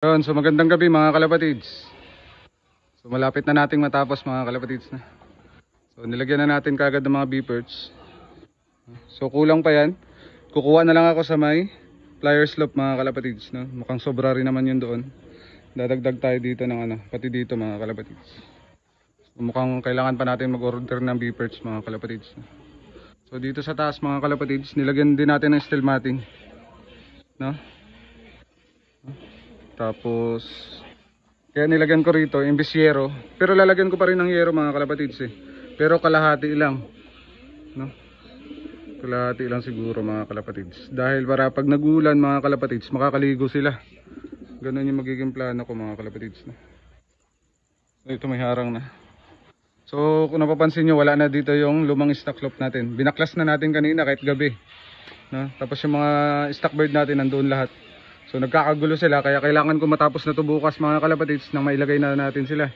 Yun, so magandang gabi mga kalapatids. So malapit na nating matapos mga kalapatids na. So nilagyan na natin kagad ng mga beeperts. So kulang pa yan. Kukuha na lang ako sa may pliers loop mga kalapatids, no? Mukhang sobra rin naman yun doon. Dadagdag tayo dito ng ano, pati dito mga kalapatids. So mukhang kailangan pa natin mag-order ng beeperts mga kalapatids, no? So dito sa taas mga kalapatids, nilagyan din natin ng steel matting, no? Tapos kaya nilagyan ko rito imbis yero, pero lalagyan ko pa rin ng yero mga kalapatids eh. Pero kalahati lang, no? Kalahati lang siguro mga kalapatids. Dahil para pag nagulan mga kalapatids, makakaligo sila. Ganun yung magiging plano ko mga kalapatids, no? Ito may harang na. So kung napapansin nyo, wala na dito yung lumang stock loop natin. Binaklas na natin kanina kahit gabi, no? Tapos yung mga stock bird natin nandoon lahat. So nagkakagulo sila, kaya kailangan ko matapos na to bukas mga kalapatids nang mailagay na natin sila.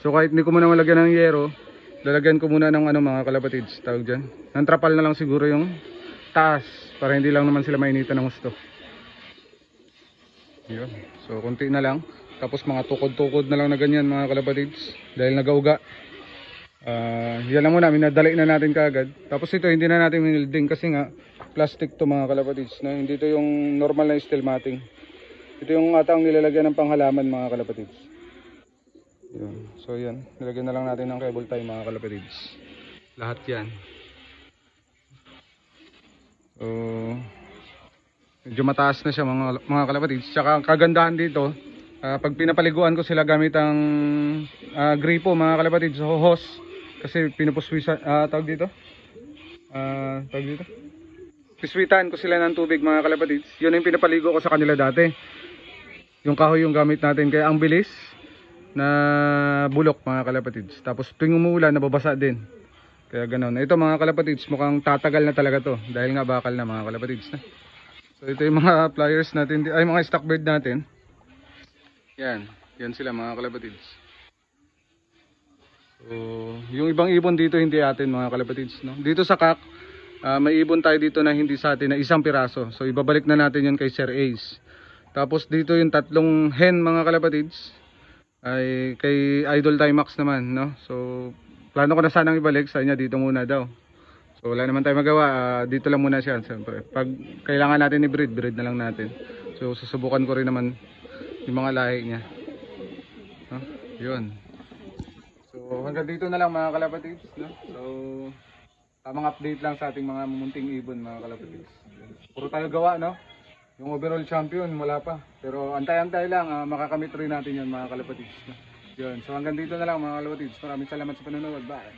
So kahit hindi ko muna malagyan ng yero, lalagyan ko muna ng ano mga kalapatids, tawag dyan, ng trapal na lang siguro yung taas, para hindi lang naman sila mainitan ng gusto. Yun. So konti na lang, tapos mga tukod-tukod na lang na ganyan mga kalapatids, dahil nagauga. Yan lang muna, minadali na natin kaagad. Tapos ito hindi na natin minilding kasi nga plastic to mga kalapatids, no? Hindi to yung normal na steel matting. Ito yung atang nilalagyan ng panghalaman mga kalapatids. Yun. So yan, nilagyan na lang natin ng cable tie mga kalapatids. Lahat yan. So medyo mataas na siya mga kalapatids. Tsaka ang kagandahan dito, pag pinapaliguan ko sila gamit ang gripo mga kalapatids, hose. Kasi pinupuswisan, tawag dito? Tawag dito? Piswitan ko sila ng tubig mga kalapatids. Yun yung pinapaligo ko sa kanila dati. Yung kahoy yung gamit natin, kaya ang bilis na bulok mga kalapatids. Tapos tuwing umuulan nababasa din. Kaya ganoon. Ito mga kalapatids, mukhang tatagal na talaga to dahil nga bakal na mga kalapatids na. So ito yung mga pliers natin, ay mga stock bird natin. Yan, yan sila mga kalapatids. So yung ibang ibon dito hindi atin mga kalapatids, no? Dito sa kak, may ibon tayo dito na hindi sa atin na isang piraso. So ibabalik na natin yun kay Sir Ace. Tapos dito yung tatlong hen mga kalapatids ay kay Idol Timax naman, no? So plano ko na sanang ibalik sa kanya dito muna daw. So wala naman tayo magawa, dito lang muna siya siyempre. Pag kailangan natin i-breed, breed na lang natin. So susubukan ko rin naman yung mga lahi niya, no? Yun. So hanggang dito na lang mga kalapatids, no? So tamang update lang sa ating mga mumunting ibon mga kalapatids. Puro tayo gawa, no? Yung overall champion wala pa. Pero antay-antay lang, makakamit rin natin yun mga kalapatids, no? Yun. So hanggang dito na lang mga kalapatids. Maraming salamat sa panonood. Bye!